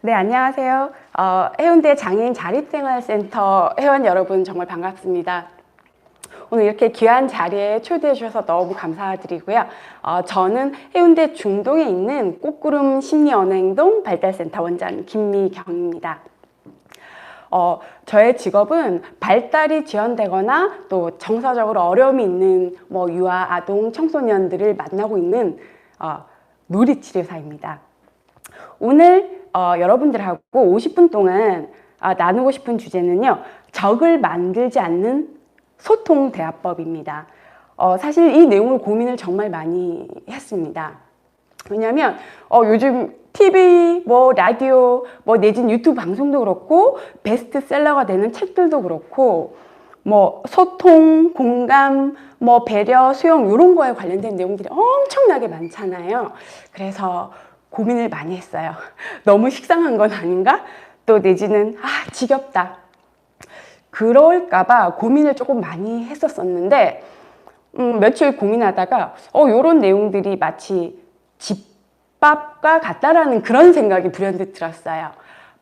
네, 안녕하세요. 해운대 장애인 자립생활센터 회원 여러분 정말 반갑습니다. 오늘 이렇게 귀한 자리에 초대해 주셔서 너무 감사드리고요. 저는 해운대 중동에 있는 꽃구름 심리언행동 발달센터 원장 김미경입니다. 저의 직업은 발달이 지연되거나 또 정서적으로 어려움이 있는 유아, 아동, 청소년들을 만나고 있는 놀이치료사입니다. 오늘 여러분들하고 50분 동안 나누고 싶은 주제는요, 적을 만들지 않는 소통대화법입니다. 사실 이 내용을 고민을 정말 많이 했습니다. 왜냐하면 요즘 TV, 라디오, 내지는 유튜브 방송도 그렇고 베스트셀러가 되는 책들도 그렇고 소통, 공감, 배려, 수용 이런 거에 관련된 내용들이 엄청나게 많잖아요. 그래서 고민을 많이 했어요. 너무 식상한 건 아닌가? 또 내지는 지겹다. 그럴까봐 고민을 조금 많이 했었었는데 며칠 고민하다가 요런 내용들이 마치 집밥과 같다라는 그런 생각이 불현듯 들었어요.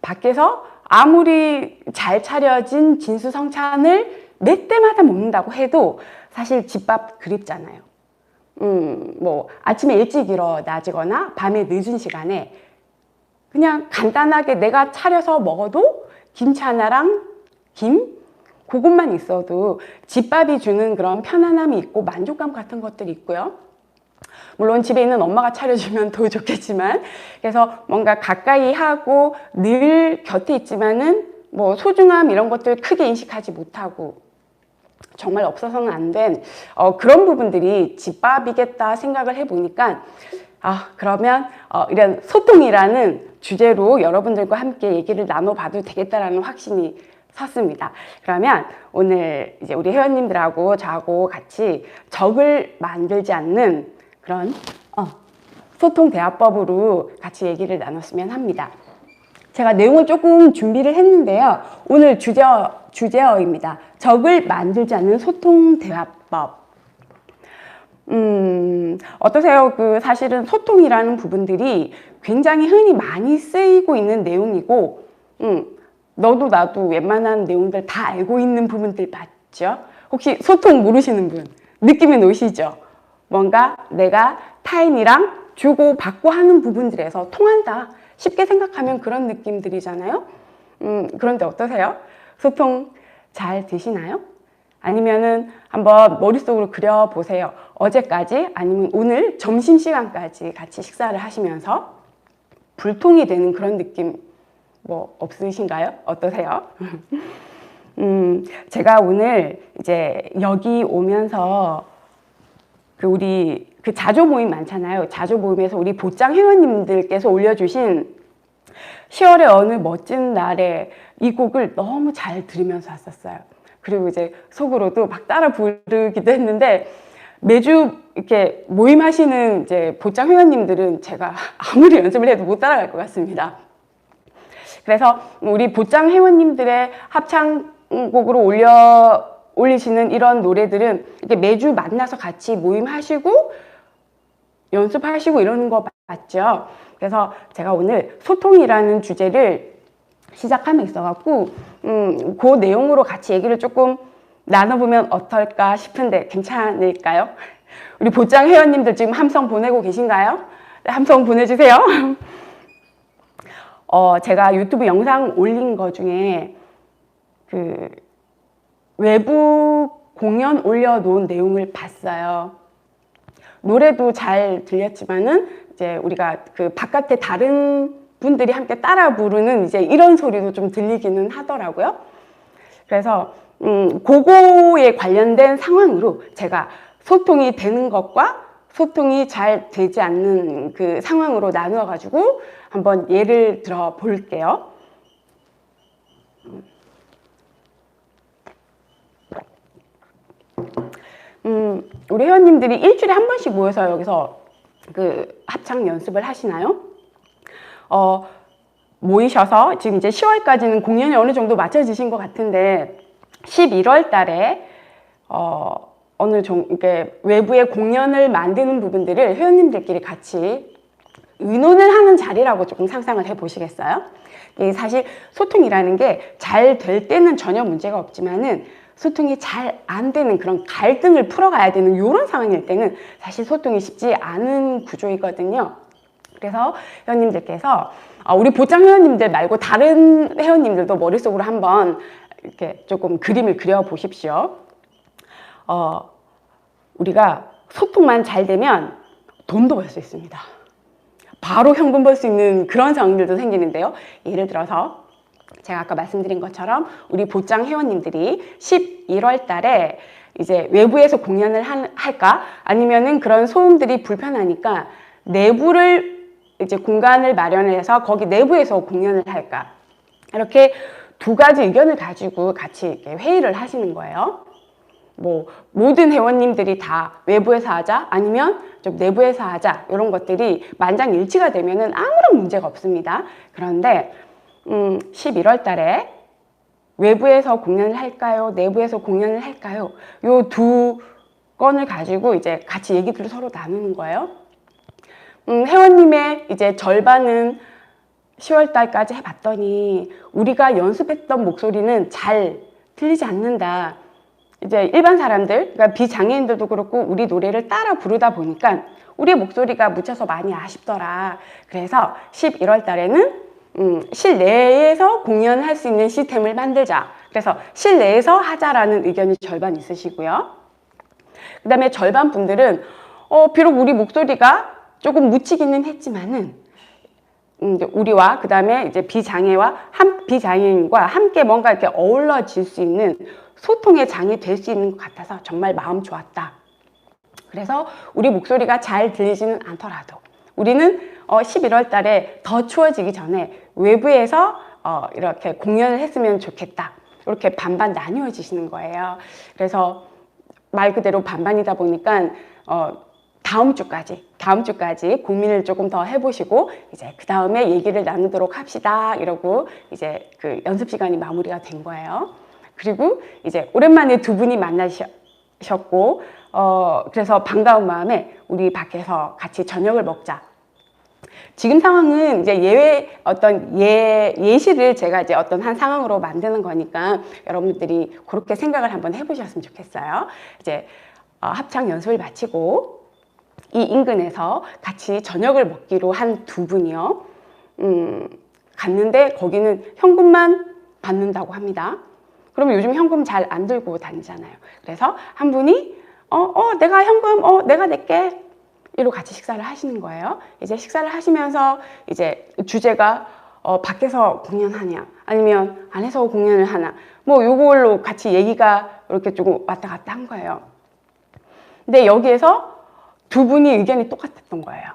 밖에서 아무리 잘 차려진 진수성찬을 몇 때마다 먹는다고 해도 사실 집밥 그립잖아요. 아침에 일찍 일어나거나 밤에 늦은 시간에 그냥 간단하게 내가 차려서 먹어도 김치 하나랑 김? 그것만 있어도 집밥이 주는 그런 편안함이 있고 만족감 같은 것들이 있고요. 물론 집에 있는 엄마가 차려주면 더 좋겠지만, 그래서 뭔가 가까이 하고 늘 곁에 있지만은 소중함 이런 것들 크게 인식하지 못하고 정말 없어서는 안 된 그런 부분들이 집밥이겠다 생각을 해보니까 그러면 이런 소통이라는 주제로 여러분들과 함께 얘기를 나눠봐도 되겠다라는 확신이 섰습니다. 그러면 오늘 이제 우리 회원님들하고 저하고 같이 적을 만들지 않는 그런 소통 대화법으로 같이 얘기를 나눴으면 합니다. 제가 내용을 조금 준비를 했는데요. 오늘 주제어입니다. 적을 만들지 않는 소통 대화법. 어떠세요? 사실은 소통이라는 부분들이 굉장히 흔히 많이 쓰이고 있는 내용이고, 너도 나도 웬만한 내용들 다 알고 있는 부분들 맞죠? 혹시 소통 모르시는 분 느낌이 오시죠? 뭔가 내가 타인이랑 주고 받고 하는 부분들에서 통한다. 쉽게 생각하면 그런 느낌들이잖아요. 그런데 어떠세요? 소통 잘 되시나요? 아니면은 한번 머릿속으로 그려보세요. 어제까지 아니면 오늘 점심시간까지 같이 식사를 하시면서 불통이 되는 그런 느낌 없으신가요? 어떠세요? 제가 오늘 이제 여기 오면서 우리 자조 모임 많잖아요. 자조 모임에서 우리 보장 회원님들께서 올려주신 10월의 어느 멋진 날에 이 곡을 너무 잘 들으면서 왔었어요. 그리고 이제 속으로도 막 따라 부르기도 했는데 매주 이렇게 모임하시는 이제 보장 회원님들은 제가 아무리 연습을 해도 못 따라갈 것 같습니다. 그래서 우리 보장 회원님들의 합창곡으로 올리시는 이런 노래들은 이렇게 매주 만나서 같이 모임하시고 연습하시고 이러는 거 맞죠? 그래서 제가 오늘 소통이라는 주제를 시작함에 있어갖고 그 내용으로 같이 얘기를 조금 나눠보면 어떨까 싶은데 괜찮을까요? 우리 보장 회원님들 지금 함성 보내고 계신가요? 네, 함성 보내주세요. 제가 유튜브 영상 올린 거 중에 외부 공연 올려놓은 내용을 봤어요. 노래도 잘 들렸지만은 이제 우리가 바깥에 다른 분들이 함께 따라 부르는 이제 이런 소리도 좀 들리기는 하더라고요. 그래서 그거에 관련된 상황으로 제가 소통이 되는 것과 소통이 잘 되지 않는 그 상황으로 나누어 가지고 한번 예를 들어 볼게요. 우리 회원님들이 일주일에 한 번씩 모여서 여기서 합창 연습을 하시나요? 모이셔서 지금 이제 10월까지는 공연이 어느 정도 맞춰지신 것 같은데 11월 달에 이렇게 외부의 공연을 만드는 부분들을 회원님들끼리 같이 의논을 하는 자리라고 조금 상상을 해 보시겠어요? 사실 소통이라는 게 잘 될 때는 전혀 문제가 없지만은 소통이 잘 안 되는 그런 갈등을 풀어가야 되는 이런 상황일 때는 사실 소통이 쉽지 않은 구조이거든요. 그래서 회원님들께서 우리 보장 회원님들 말고 다른 회원님들도 머릿속으로 한번 이렇게 조금 그림을 그려 보십시오. 우리가 소통만 잘 되면 돈도 벌 수 있습니다. 바로 현금 벌 수 있는 그런 상황들도 생기는데요. 예를 들어서 제가 아까 말씀드린 것처럼 우리 보장 회원님들이 11월 달에 이제 외부에서 공연을 할까? 아니면은 그런 소음들이 불편하니까 내부를 이제 공간을 마련해서 거기 내부에서 공연을 할까? 이렇게 두 가지 의견을 가지고 같이 이렇게 회의를 하시는 거예요. 뭐 모든 회원님들이 다 외부에서 하자 아니면 좀 내부에서 하자 이런 것들이 만장일치가 되면은 아무런 문제가 없습니다. 그런데 11월 달에 외부에서 공연을 할까요? 내부에서 공연을 할까요? 요 두 건을 가지고 이제 같이 얘기들을 서로 나누는 거예요. 회원님의 이제 절반은 10월 달까지 해봤더니 우리가 연습했던 목소리는 잘 들리지 않는다. 이제 일반 사람들, 그러니까 비장애인들도 그렇고 우리 노래를 따라 부르다 보니까 우리의 목소리가 묻혀서 많이 아쉽더라. 그래서 11월 달에는 실내에서 공연할 수 있는 시스템을 만들자. 그래서 실내에서 하자라는 의견이 절반 있으시고요. 그 다음에 절반 분들은 비록 우리 목소리가 조금 묻히기는 했지만은 우리와 그 다음에 이제 비장애인과 함께 뭔가 이렇게 어우러질 수 있는 소통의 장이 될 수 있는 것 같아서 정말 마음 좋았다. 그래서 우리 목소리가 잘 들리지는 않더라도 우리는 11월 달에 더 추워지기 전에 외부에서 이렇게 공연을 했으면 좋겠다. 이렇게 반반 나뉘어지시는 거예요. 그래서 말 그대로 반반이다 보니까 다음 주까지 고민을 조금 더 해보시고 이제 그 다음에 얘기를 나누도록 합시다. 이러고 이제 그 연습 시간이 마무리가 된 거예요. 그리고 이제 오랜만에 두 분이 만나셨고 그래서 반가운 마음에 우리 밖에서 같이 저녁을 먹자. 지금 상황은 이제 예시를 제가 이제 어떤 한 상황으로 만드는 거니까 여러분들이 그렇게 생각을 한번 해보셨으면 좋겠어요. 이제 합창 연습을 마치고 이 인근에서 같이 저녁을 먹기로 한 두 분이요. 갔는데 거기는 현금만 받는다고 합니다. 그러면 요즘 현금 잘 안 들고 다니잖아요. 그래서 한 분이 내가 현금 내가 낼게. 이로 같이 식사를 하시는 거예요. 이제 식사를 하시면서 이제 주제가 밖에서 공연하냐 아니면 안에서 공연을 하나 뭐 요걸로 같이 얘기가 이렇게 조금 왔다 갔다 한 거예요. 근데 여기에서 두 분이 의견이 똑같았던 거예요.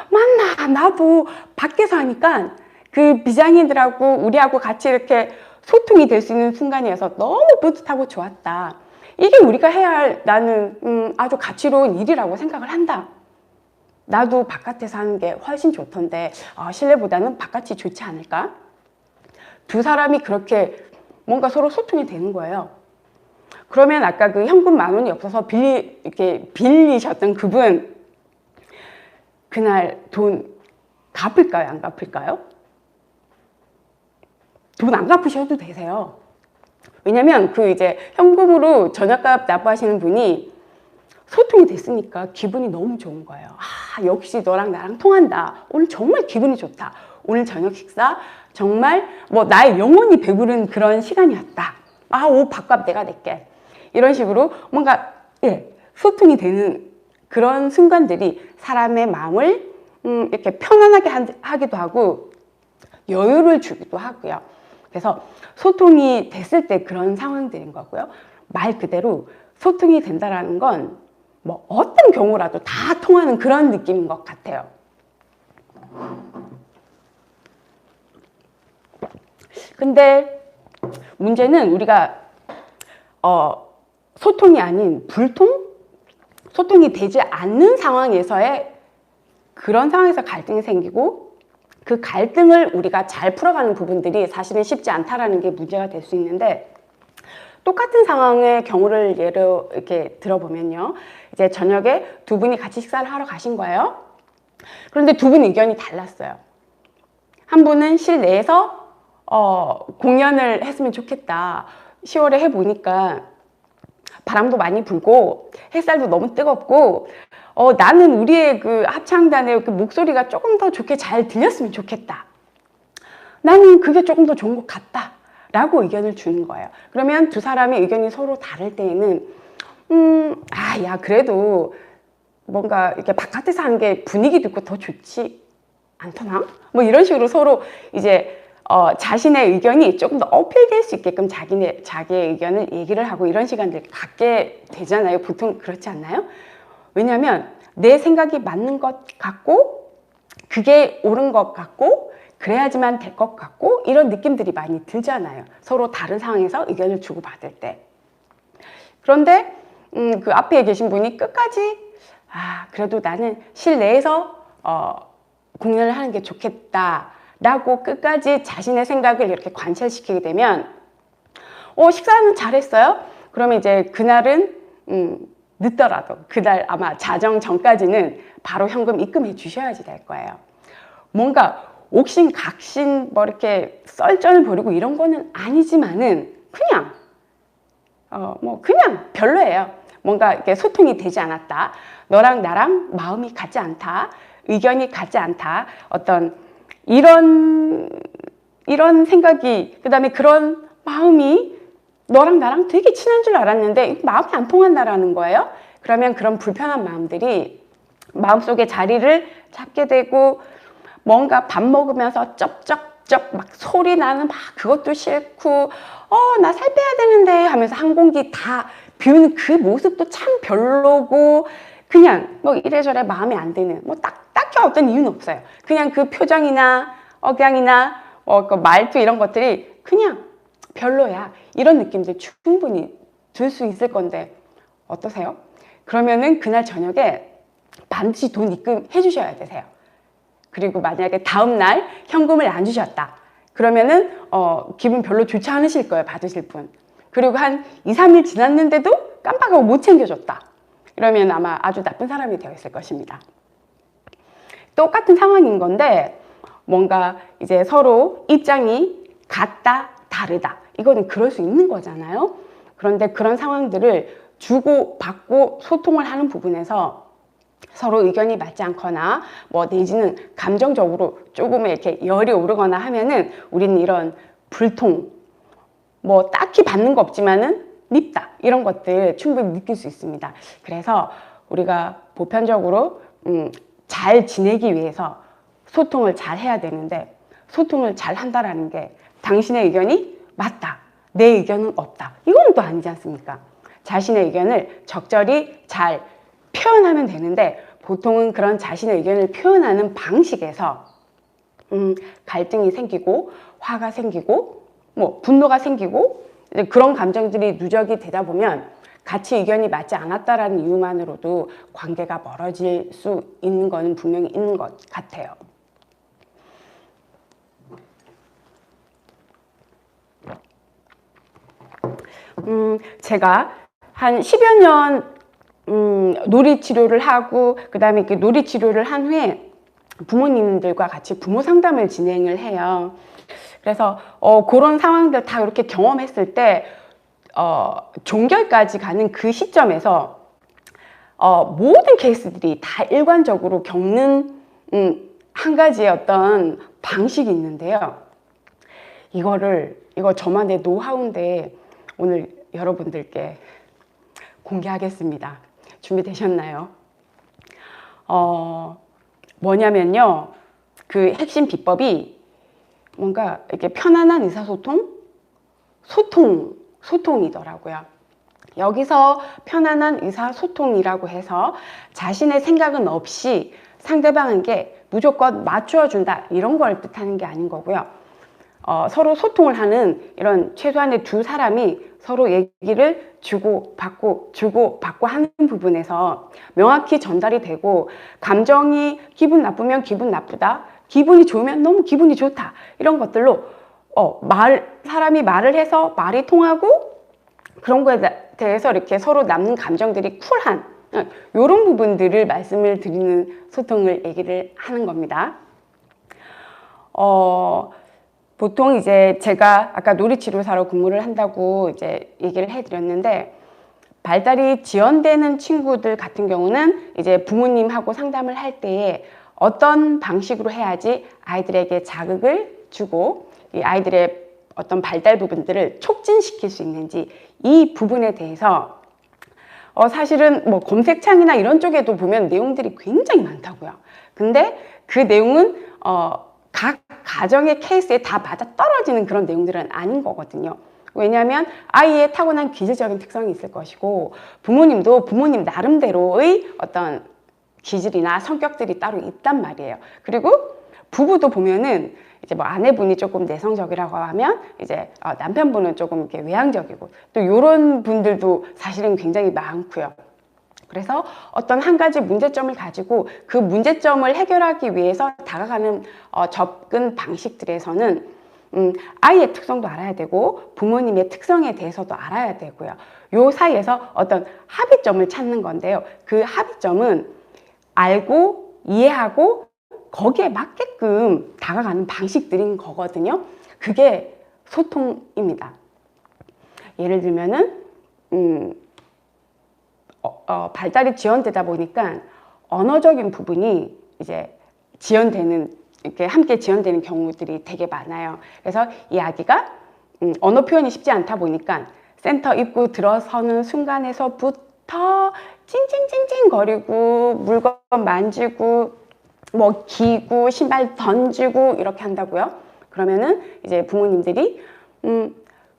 맞나 나도 밖에서 하니까 그 비장애인들하고 우리하고 같이 이렇게 소통이 될 수 있는 순간이어서 너무 뿌듯하고 좋았다. 이게 우리가 해야 할 나는 아주 가치로운 일이라고 생각을 한다. 나도 바깥에서 하는 게 훨씬 좋던데 실내보다는 바깥이 좋지 않을까? 두 사람이 그렇게 뭔가 서로 소통이 되는 거예요. 그러면 아까 그 현금 10,000원이 없어서 이렇게 빌리셨던 그분 그날 돈 갚을까요? 안 갚을까요? 돈 안 갚으셔도 되세요. 왜냐면 그 이제 현금으로 저녁값 납부하시는 분이 소통이 됐으니까 기분이 너무 좋은 거예요. 역시 너랑 나랑 통한다. 오늘 정말 기분이 좋다. 오늘 저녁 식사 정말 뭐 나의 영혼이 배부른 그런 시간이었다. 옷 밥값 내가 낼게. 이런 식으로 뭔가 소통이 되는 그런 순간들이 사람의 마음을 이렇게 편안하게 하기도 하고 여유를 주기도 하고요. 그래서 소통이 됐을 때 그런 상황들인 거고요. 말 그대로 소통이 된다라는 건 뭐 어떤 경우라도 다 통하는 그런 느낌인 것 같아요. 근데 문제는 우리가 소통이 아닌 불통? 소통이 되지 않는 상황에서의 그런 상황에서 갈등이 생기고 그 갈등을 우리가 잘 풀어가는 부분들이 사실은 쉽지 않다라는 게 문제가 될 수 있는데 똑같은 상황의 경우를 예로 이렇게 들어보면요. 이제 저녁에 두 분이 같이 식사를 하러 가신 거예요. 그런데 두 분 의견이 달랐어요. 한 분은 실내에서 공연을 했으면 좋겠다. 10월에 해보니까 바람도 많이 불고 햇살도 너무 뜨겁고 나는 우리의 그 합창단의 그 목소리가 조금 더 좋게 잘 들렸으면 좋겠다. 나는 그게 조금 더 좋은 것 같다. 라고 의견을 주는 거예요. 그러면 두 사람의 의견이 서로 다를 때에는 야, 그래도 뭔가 이렇게 바깥에서 하는 게 분위기 듣고 더 좋지 않더나? 뭐 이런 식으로 서로 이제 자신의 의견이 조금 더 어필될 수 있게끔 자기의 의견을 얘기를 하고 이런 시간들 갖게 되잖아요. 보통 그렇지 않나요? 왜냐하면 내 생각이 맞는 것 같고 그게 옳은 것 같고 그래야지만 될 것 같고 이런 느낌들이 많이 들잖아요. 서로 다른 상황에서 의견을 주고받을 때. 그런데 그 앞에 계신 분이 끝까지 그래도 나는 실내에서 공연을 하는 게 좋겠다라고 끝까지 자신의 생각을 이렇게 관철시키게 되면 식사는 잘했어요? 그러면 이제 그날은 늦더라도 그날 아마 자정 전까지는 바로 현금 입금해 주셔야지 될 거예요. 뭔가 옥신각신 뭐 이렇게 썰전을 벌이고 이런 거는 아니지만은 그냥 그냥 별로예요. 뭔가 이렇게 소통이 되지 않았다. 너랑 나랑 마음이 같지 않다. 의견이 같지 않다. 어떤 이런 생각이 그다음에 그런 마음이 너랑 나랑 되게 친한 줄 알았는데 마음이 안 통한다라는 거예요. 그러면 그런 불편한 마음들이 마음속에 자리를 잡게 되고 뭔가 밥 먹으면서 쩝쩝쩝 막 소리 나는 막 그것도 싫고 나 살 빼야 되는데 하면서 한 공기 다 비우는 그 모습도 참 별로고 그냥 뭐 이래저래 마음에 안 드는 뭐 딱히 어떤 이유는 없어요. 그냥 그 표정이나 억양이나 그 말투 이런 것들이 그냥 별로야. 이런 느낌들 충분히 들 수 있을 건데 어떠세요? 그러면은 그날 저녁에 반드시 돈 입금해 주셔야 되세요. 그리고 만약에 다음날 현금을 안 주셨다. 그러면은 기분 별로 좋지 않으실 거예요. 받으실 분. 그리고 한 2, 3일 지났는데도 깜빡하고 못 챙겨줬다. 그러면 아마 아주 나쁜 사람이 되어 있을 것입니다. 똑같은 상황인 건데 뭔가 이제 서로 입장이 같다, 다르다. 이거는 그럴 수 있는 거잖아요. 그런데 그런 상황들을 주고받고 소통을 하는 부분에서 서로 의견이 맞지 않거나 뭐 내지는 감정적으로 조금 이렇게 열이 오르거나 하면은 우리는 이런 불통 뭐 딱히 받는 거 없지만은 밉다 이런 것들 충분히 느낄 수 있습니다. 그래서 우리가 보편적으로 잘 지내기 위해서 소통을 잘 해야 되는데 소통을 잘 한다라는 게 당신의 의견이 맞다 내 의견은 없다 이건 또 아니지 않습니까? 자신의 의견을 적절히 잘 표현하면 되는데 보통은 그런 자신의 의견을 표현하는 방식에서 갈등이 생기고 화가 생기고 뭐 분노가 생기고 그런 감정들이 누적이 되다 보면 같이 의견이 맞지 않았다라는 이유만으로도 관계가 멀어질 수 있는 거는 분명히 있는 것 같아요. 제가 한 10여 년 놀이치료를 하고 그 다음에 그 놀이치료를 한 후에 부모님들과 같이 부모 상담을 진행을 해요. 그래서 그런 상황들 다 이렇게 경험했을 때 종결까지 가는 그 시점에서 모든 케이스들이 다 일관적으로 겪는 한 가지의 어떤 방식이 있는데요. 이거 저만의 노하우인데 오늘 여러분들께 공개하겠습니다. 준비되셨나요? 뭐냐면요. 그 핵심 비법이 뭔가 이렇게 편안한 소통이더라고요. 여기서 편안한 의사소통이라고 해서 자신의 생각은 없이 상대방에게 무조건 맞추어준다 이런 걸 뜻하는 게 아닌 거고요. 서로 소통을 하는 이런 최소한의 두 사람이 서로 얘기를 주고받고 하는 부분에서 명확히 전달이 되고 감정이 기분 나쁘면 기분 나쁘다, 기분이 좋으면 너무 기분이 좋다 이런 것들로 사람이 말을 해서 말이 통하고 그런 거에 대해서 이렇게 서로 남는 감정들이 쿨한 이런 부분들을 말씀을 드리는 소통을 얘기를 하는 겁니다. 보통 이제 제가 아까 놀이치료사로 근무를 한다고 이제 얘기를 해드렸는데, 발달이 지연되는 친구들 같은 경우는 이제 부모님하고 상담을 할 때에 어떤 방식으로 해야지 아이들에게 자극을 주고 이 아이들의 어떤 발달 부분들을 촉진시킬 수 있는지, 이 부분에 대해서 사실은 뭐 검색창이나 이런 쪽에도 보면 내용들이 굉장히 많다고요. 근데 그 내용은 각 가정의 케이스에 다 맞아떨어지는 그런 내용들은 아닌 거거든요. 왜냐하면 아이의 타고난 기질적인 특성이 있을 것이고, 부모님도 부모님 나름대로의 어떤 기질이나 성격들이 따로 있단 말이에요. 그리고 부부도 보면은 이제 뭐 아내분이 조금 내성적이라고 하면 이제 남편분은 조금 이렇게 외향적이고, 또 이런 분들도 사실은 굉장히 많고요. 그래서 어떤 한 가지 문제점을 가지고 그 문제점을 해결하기 위해서 다가가는 접근 방식들에서는 아이의 특성도 알아야 되고 부모님의 특성에 대해서도 알아야 되고요. 요 사이에서 어떤 합의점을 찾는 건데요. 그 합의점은 알고 이해하고 거기에 맞게끔 다가가는 방식들인 거거든요. 그게 소통입니다. 예를 들면은 발달이 지연되다 보니까 언어적인 부분이 이제 이렇게 함께 지연되는 경우들이 되게 많아요. 그래서 이 아기가 언어 표현이 쉽지 않다 보니까 센터 입구 들어서는 순간에서부터 찡찡찡찡 거리고 물건 만지고 뭐 기고 신발 던지고 이렇게 한다고요. 그러면은 이제 부모님들이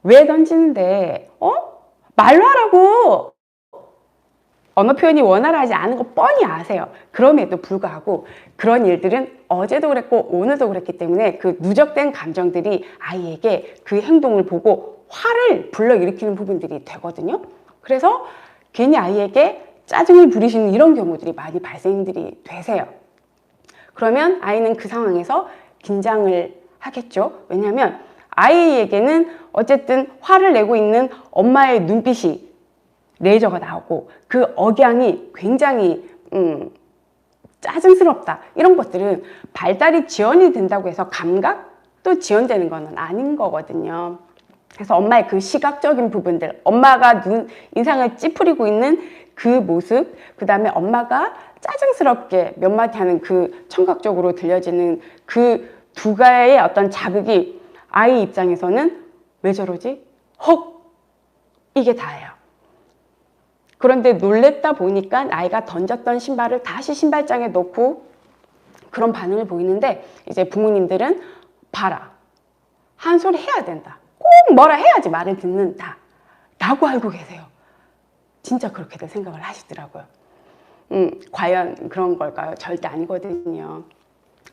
왜 던지는데 말로 하라고, 언어 표현이 원활하지 않은 거 뻔히 아세요. 그럼에도 불구하고 그런 일들은 어제도 그랬고 오늘도 그랬기 때문에 그 누적된 감정들이 아이에게 그 행동을 보고 화를 불러일으키는 부분들이 되거든요. 그래서 괜히 아이에게 짜증을 부리시는 이런 경우들이 많이 발생들이 되세요. 그러면 아이는 그 상황에서 긴장을 하겠죠. 왜냐하면 아이에게는 어쨌든 화를 내고 있는 엄마의 눈빛이 레이저가 나오고 그 억양이 굉장히 짜증스럽다, 이런 것들은 발달이 지연이 된다고 해서 감각도 지연되는 건 아닌 거거든요. 그래서 엄마의 그 시각적인 부분들, 엄마가 인상을 찌푸리고 있는 그 모습, 그 다음에 엄마가 짜증스럽게 몇 마디 하는 그 청각적으로 들려지는 그 두 가지의 어떤 자극이 아이 입장에서는 왜 저러지? 헉! 이게 다예요. 그런데 놀랬다 보니까 아이가 던졌던 신발을 다시 신발장에 놓고 그런 반응을 보이는데, 이제 부모님들은 봐라, 한 소리 해야 된다, 꼭 뭐라 해야지 말을 듣는다 라고 알고 계세요. 진짜 그렇게들 생각을 하시더라고요. 과연 그런 걸까요? 절대 아니거든요.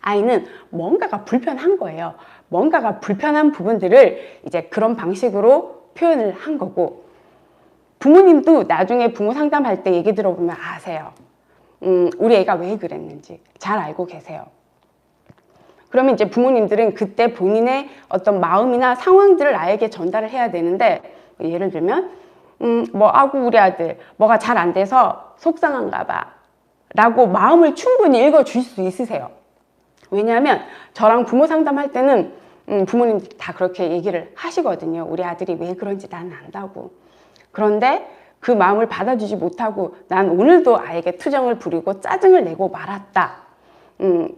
아이는 뭔가가 불편한 거예요. 뭔가가 불편한 부분들을 이제 그런 방식으로 표현을 한 거고, 부모님도 나중에 부모 상담할 때 얘기 들어보면 아세요. 우리 애가 왜 그랬는지 잘 알고 계세요. 그러면 이제 부모님들은 그때 본인의 어떤 마음이나 상황들을 아이에게 전달을 해야 되는데, 예를 들면 아구 우리 아들 뭐가 잘 안 돼서 속상한가 봐 라고 마음을 충분히 읽어줄 수 있으세요. 왜냐하면 저랑 부모 상담할 때는 부모님들이 다 그렇게 얘기를 하시거든요. 우리 아들이 왜 그런지 난 안다고. 그런데 그 마음을 받아주지 못하고 난 오늘도 아이에게 투정을 부리고 짜증을 내고 말았다.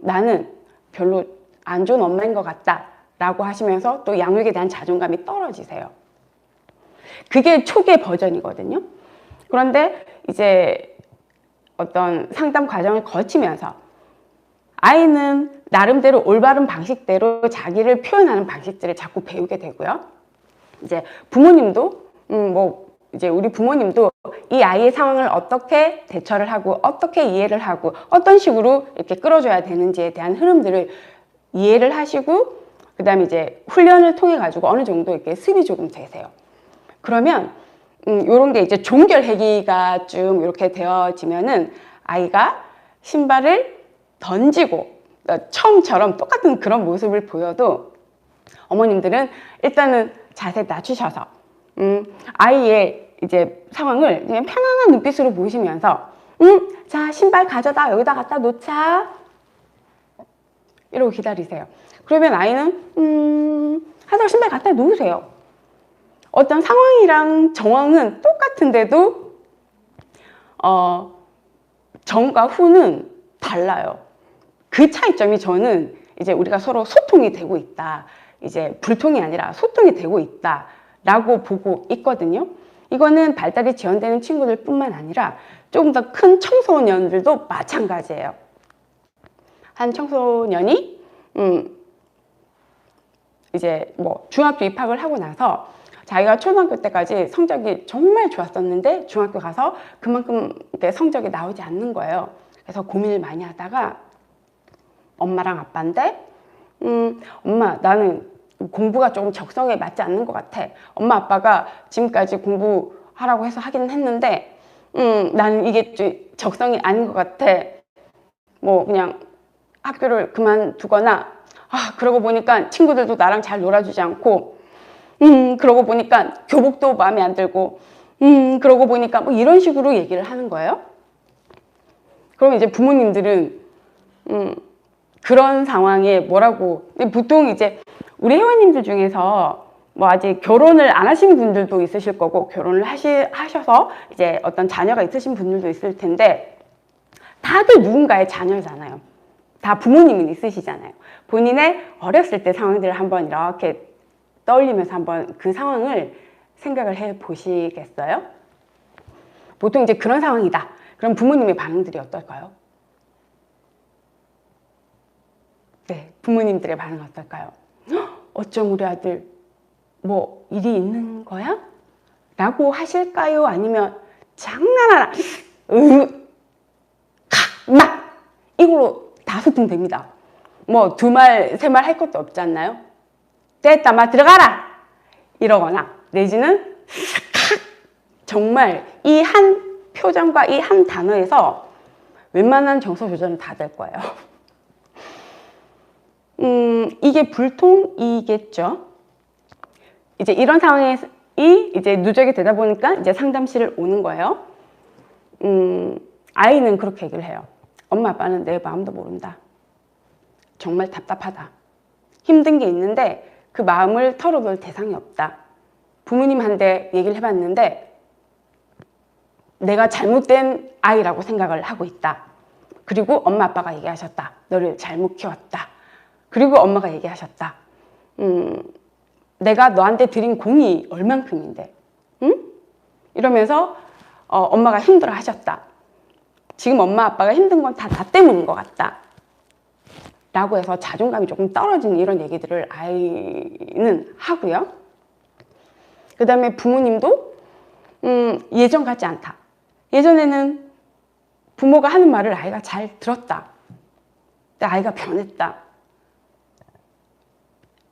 나는 별로 안 좋은 엄마인 것 같다 라고 하시면서 또 양육에 대한 자존감이 떨어지세요. 그게 초기의 버전이거든요. 그런데 이제 어떤 상담 과정을 거치면서 아이는 나름대로 올바른 방식대로 자기를 표현하는 방식들을 자꾸 배우게 되고요. 이제 부모님도 이제 우리 부모님도 이 아이의 상황을 어떻게 대처를 하고 어떻게 이해를 하고 어떤 식으로 이렇게 끌어줘야 되는지에 대한 흐름들을 이해를 하시고, 그 다음에 이제 훈련을 통해 가지고 어느 정도 이렇게 습이 조금 되세요. 그러면 요런 게 이제 종결회기가 좀 이렇게 되어지면은 아이가 신발을 던지고 처음처럼 똑같은 그런 모습을 보여도 어머님들은 일단은 자세 낮추셔서 아이의 이제 상황을 그냥 편안한 눈빛으로 보시면서 자, 신발 가져다 여기다 갖다 놓자. 이러고 기다리세요. 그러면 아이는 하다가 신발 갖다 놓으세요. 어떤 상황이랑 정황은 똑같은데도 전과 후는 달라요. 그 차이점이 저는 이제 우리가 서로 소통이 되고 있다. 이제 불통이 아니라 소통이 되고 있다. 라고 보고 있거든요. 이거는 발달이 지연되는 친구들 뿐만 아니라 조금 더 큰 청소년들도 마찬가지예요. 한 청소년이 이제 뭐 중학교 입학을 하고 나서 자기가 초등학교 때까지 성적이 정말 좋았었는데 중학교 가서 그만큼 성적이 나오지 않는 거예요. 그래서 고민을 많이 하다가 엄마랑 아빠인데 엄마, 나는 공부가 조금 적성에 맞지 않는 것 같아. 엄마 아빠가 지금까지 공부하라고 해서 하기는 했는데 나는 이게 적성이 아닌 것 같아. 뭐 그냥 학교를 그만두거나 그러고 보니까 친구들도 나랑 잘 놀아주지 않고 그러고 보니까 교복도 마음에 안 들고 그러고 보니까 뭐 이런 식으로 얘기를 하는 거예요. 그럼 이제 부모님들은 그런 상황에 뭐라고, 보통 이제 우리 회원님들 중에서 뭐 아직 결혼을 안 하신 분들도 있으실 거고 결혼을 하셔서 이제 어떤 자녀가 있으신 분들도 있을 텐데 다들 누군가의 자녀잖아요. 다 부모님은 있으시잖아요. 본인의 어렸을 때 상황들을 한번 이렇게 떠올리면서 한번 그 상황을 생각을 해 보시겠어요? 보통 이제 그런 상황이다. 그럼 부모님의 반응들이 어떨까요? 네, 부모님들의 반응은 어떨까요? 어쩜 우리 아들 뭐 일이 있는 거야? 라고 하실까요? 아니면 장난하나? 막! 이걸로 다 소통됩니다. 뭐 두 말, 세 말 할 것도 없지 않나요? 됐다, 마 들어가라! 이러거나 내지는 정말 이 한 표정과 이 한 단어에서 웬만한 정서 조절은 다 될 거예요. 이게 불통이겠죠. 이제 이런 상황이 이제 누적이 되다 보니까 이제 상담실을 오는 거예요. 아이는 그렇게 얘기를 해요. 엄마 아빠는 내 마음도 모른다. 정말 답답하다. 힘든 게 있는데 그 마음을 털어놓을 대상이 없다. 부모님한테 얘기를 해봤는데 내가 잘못된 아이라고 생각을 하고 있다. 그리고 엄마 아빠가 얘기하셨다. 너를 잘못 키웠다. 그리고 엄마가 얘기하셨다. 내가 너한테 드린 공이 얼만큼인데, 응? 이러면서 엄마가 힘들어 하셨다. 지금 엄마 아빠가 힘든 건 다 나 때문인 것 같다. 라고 해서 자존감이 조금 떨어지는 이런 얘기들을 아이는 하고요. 그 다음에 부모님도 예전 같지 않다. 예전에는 부모가 하는 말을 아이가 잘 들었다. 근데 아이가 변했다.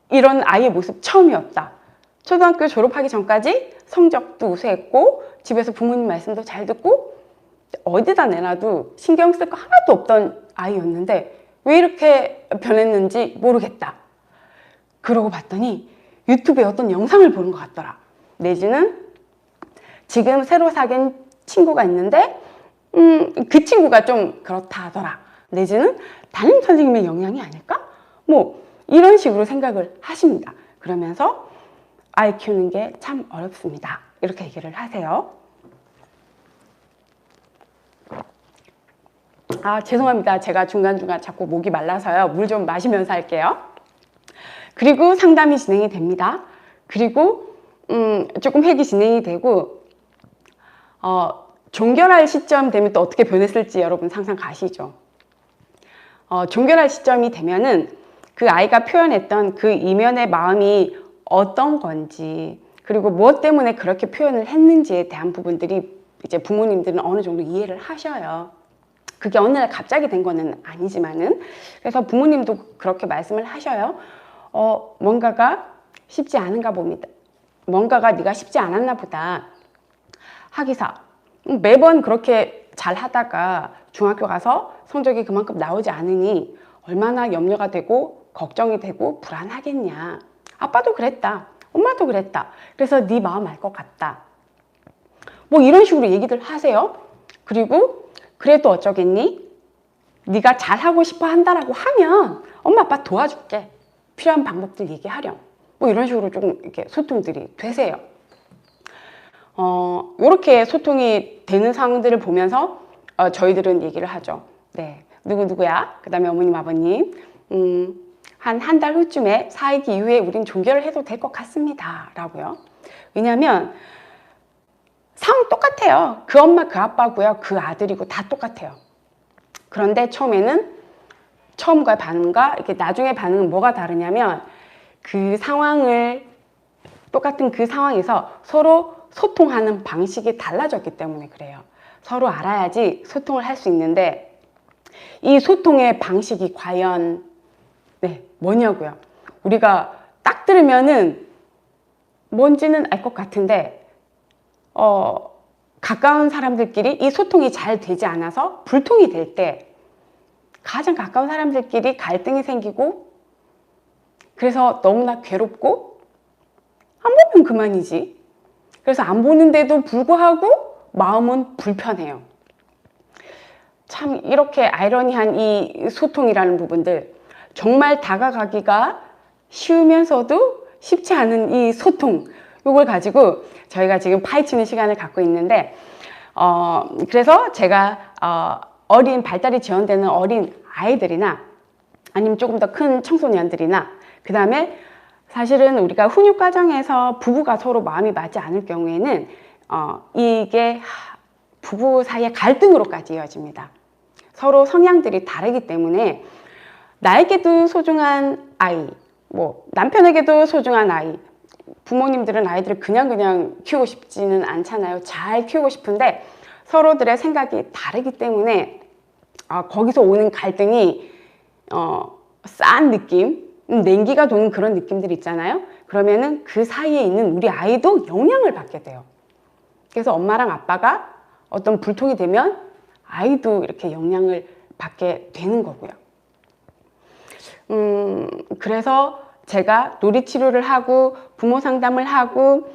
이런 아이의 모습 처음이었다. 초등학교 졸업하기 전까지 성적도 우수했고 집에서 부모님 말씀도 잘 듣고 어디다 내놔도 신경 쓸 거 하나도 없던 아이였는데 왜 이렇게 변했는지 모르겠다. 그러고 봤더니 유튜브에 어떤 영상을 보는 것 같더라. 내지는 지금 새로 사귄 친구가 있는데 그 친구가 좀 그렇다 하더라. 내지는 담임 선생님의 영향이 아닐까? 뭐 이런 식으로 생각을 하십니다. 그러면서 아이 키우는 게 참 어렵습니다. 이렇게 얘기를 하세요. 죄송합니다. 제가 중간중간 자꾸 목이 말라서요. 물 좀 마시면서 할게요. 그리고 상담이 진행이 됩니다. 그리고 조금 회기 진행이 되고 종결할 시점 되면 또 어떻게 변했을지 여러분 상상 가시죠. 종결할 시점이 되면은 그 아이가 표현했던 그 이면의 마음이 어떤 건지 그리고 무엇 때문에 그렇게 표현을 했는지에 대한 부분들이 이제 부모님들은 어느 정도 이해를 하셔요. 그게 어느 날 갑자기 된 거는 아니지만은 그래서 부모님도 그렇게 말씀을 하셔요. 뭔가가 쉽지 않은가 봅니다. 뭔가가 네가 쉽지 않았나 보다. 하기사 매번 그렇게 잘 하다가 중학교 가서 성적이 그만큼 나오지 않으니 얼마나 염려가 되고 걱정이 되고 불안하겠냐. 아빠도 그랬다. 엄마도 그랬다. 그래서 네 마음 알 것 같다. 뭐 이런 식으로 얘기들 하세요. 그리고 그래도 어쩌겠니? 네가 잘하고 싶어 한다라고 하면 엄마 아빠 도와줄게. 필요한 방법들 얘기하렴. 뭐 이런 식으로 조금 이렇게 소통들이 되세요. 이렇게 소통이 되는 상황들을 보면서 저희들은 얘기를 하죠. 네, 누구야? 그 다음에 어머님, 아버님, 한 달 후쯤에 사이기 이후에 우린 종결을 해도 될 것 같습니다. 라고요. 왜냐하면 상황 똑같아요. 그 엄마, 그 아빠고요. 그 아들이고 다 똑같아요. 그런데 처음과 반응과 이렇게 나중에 반응은 뭐가 다르냐면 그 상황을 똑같은 그 상황에서 서로 소통하는 방식이 달라졌기 때문에 그래요. 서로 알아야지 소통을 할 수 있는데 이 소통의 방식이 과연 뭐냐고요. 우리가 딱 들으면은 뭔지는 알 것 같은데 가까운 사람들끼리 이 소통이 잘 되지 않아서 불통이 될 때 가장 가까운 사람들끼리 갈등이 생기고 그래서 너무나 괴롭고 안 보면 그만이지. 그래서 안 보는데도 불구하고 마음은 불편해요. 참 이렇게 아이러니한 이 소통이라는 부분들 정말 다가가기가 쉬우면서도 쉽지 않은 이 소통 이걸 가지고 저희가 지금 파헤치는 시간을 갖고 있는데 그래서 제가 어린 발달이 지연되는 어린 아이들이나 아니면 조금 더 큰 청소년들이나 그 다음에 사실은 우리가 훈육 과정에서 부부가 서로 마음이 맞지 않을 경우에는 이게 부부 사이의 갈등으로까지 이어집니다. 서로 성향들이 다르기 때문에 나에게도 소중한 아이, 뭐 남편에게도 소중한 아이, 부모님들은 아이들을 그냥 키우고 싶지는 않잖아요. 잘 키우고 싶은데 서로들의 생각이 다르기 때문에 거기서 오는 갈등이 싼 느낌, 냉기가 도는 그런 느낌들 있잖아요. 그러면은 그 사이에 있는 우리 아이도 영향을 받게 돼요. 그래서 엄마랑 아빠가 어떤 불통이 되면 아이도 이렇게 영향을 받게 되는 거고요. 그래서 제가 놀이치료를 하고 부모 상담을 하고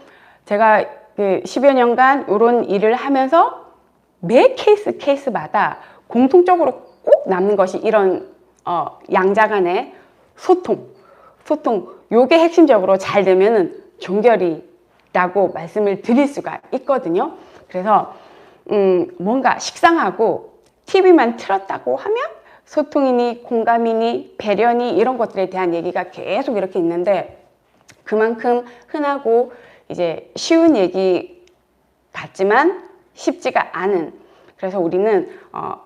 제가 그 10여 년간 이런 일을 하면서 매 케이스마다 공통적으로 꼭 남는 것이 이런 양자 간의 소통 요게 핵심적으로 잘 되면은 종결이라고 말씀을 드릴 수가 있거든요. 그래서 뭔가 식상하고 TV만 틀었다고 하면 소통이니 공감이니 배려니 이런 것들에 대한 얘기가 계속 이렇게 있는데 그만큼 흔하고 이제 쉬운 얘기 같지만 쉽지가 않은, 그래서 우리는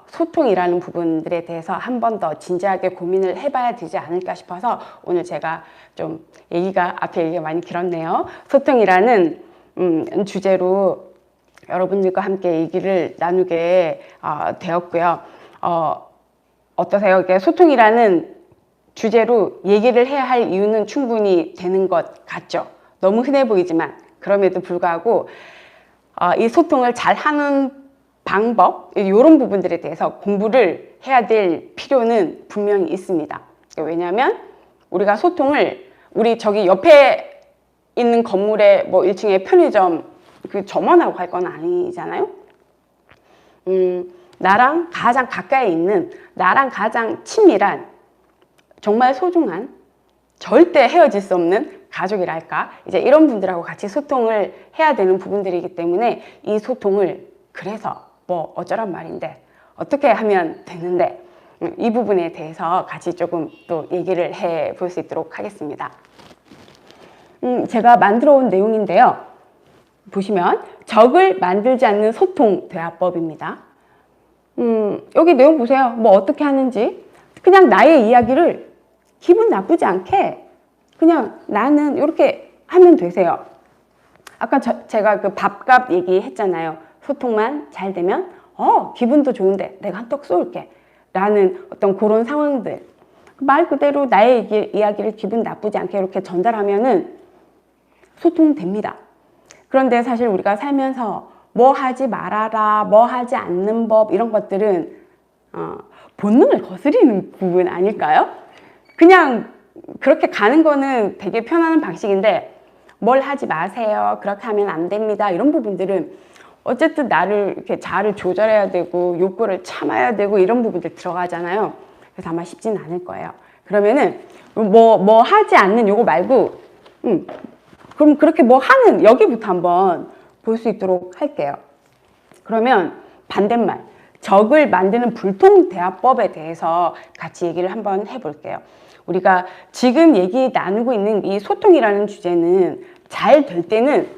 소통이라는 부분들에 대해서 한 번 더 진지하게 고민을 해봐야 되지 않을까 싶어서 오늘 제가 좀 앞에 얘기가 많이 길었네요. 소통이라는 주제로 여러분들과 함께 얘기를 나누게 되었고요. 어떠세요? 이게 소통이라는 주제로 얘기를 해야 할 이유는 충분히 되는 것 같죠? 너무 흔해 보이지만 그럼에도 불구하고 이 소통을 잘 하는 방법, 이런 부분들에 대해서 공부를 해야 될 필요는 분명히 있습니다. 왜냐하면 우리가 소통을 우리 저기 옆에 있는 건물에 뭐 1층에 편의점 그 점원하고 할 건 아니잖아요. 나랑 가장 가까이 있는, 나랑 가장 친밀한, 정말 소중한, 절대 헤어질 수 없는 가족이랄까, 이제 이런 분들하고 같이 소통을 해야 되는 부분들이기 때문에 이 소통을 그래서 뭐 어쩌란 말인데 어떻게 하면 되는데 이 부분에 대해서 같이 조금 또 얘기를 해 볼 수 있도록 하겠습니다. 제가 만들어 온 내용인데요. 보시면 적을 만들지 않는 소통 대화법입니다. 여기 내용 보세요. 뭐 어떻게 하는지. 그냥 나의 이야기를 기분 나쁘지 않게 그냥 나는 이렇게 하면 되세요. 아까 제가 그 밥값 얘기했잖아요. 소통만 잘 되면 기분도 좋은데 내가 한턱 쏠게 라는 어떤 그런 상황들, 말 그대로 나의 이야기를 기분 나쁘지 않게 이렇게 전달하면은 소통됩니다. 그런데 사실 우리가 살면서 뭐 하지 말아라, 뭐 하지 않는 법, 이런 것들은 본능을 거스리는 부분 아닐까요? 그냥 그렇게 가는 거는 되게 편한 방식인데 뭘 하지 마세요, 그렇게 하면 안 됩니다, 이런 부분들은 어쨌든 나를 이렇게 자아를 조절해야 되고 욕구를 참아야 되고 이런 부분들 들어가잖아요. 그래서 아마 쉽지는 않을 거예요. 그러면은 뭐 하지 않는 요거 말고 그럼 그렇게 뭐 하는 여기부터 한번 볼 수 있도록 할게요. 그러면 반대말 적을 만드는 불통대화법에 대해서 같이 얘기를 한번 해볼게요. 우리가 지금 얘기 나누고 있는 이 소통이라는 주제는 잘 될 때는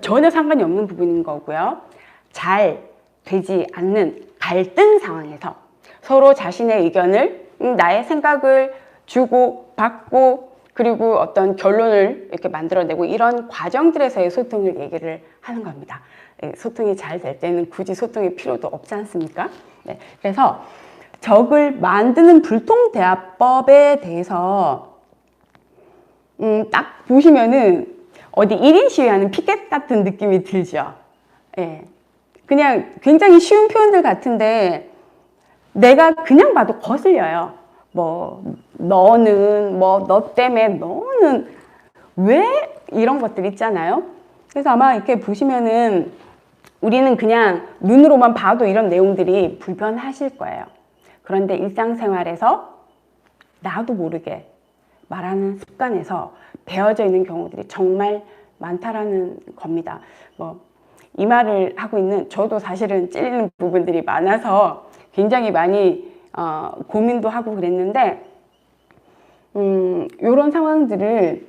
전혀 상관이 없는 부분인 거고요. 잘 되지 않는 갈등 상황에서 서로 자신의 의견을 나의 생각을 주고 받고 그리고 어떤 결론을 이렇게 만들어내고 이런 과정들에서의 소통을 얘기를 하는 겁니다. 소통이 잘 될 때는 굳이 소통의 필요도 없지 않습니까? 네, 그래서 적을 만드는 불통대화법에 대해서 딱 보시면은 어디 1인 시위하는 피켓 같은 느낌이 들죠. 예. 그냥 굉장히 쉬운 표현들 같은데 내가 그냥 봐도 거슬려요. 뭐 너는 뭐 너 때문에 너는 왜 이런 것들 있잖아요. 그래서 아마 이렇게 보시면은 우리는 그냥 눈으로만 봐도 이런 내용들이 불편하실 거예요. 그런데 일상생활에서 나도 모르게 말하는 습관에서 배어져 있는 경우들이 정말 많다라는 겁니다. 뭐 이 말을 하고 있는 저도 사실은 찔리는 부분들이 많아서 굉장히 많이 고민도 하고 그랬는데 이런 상황들을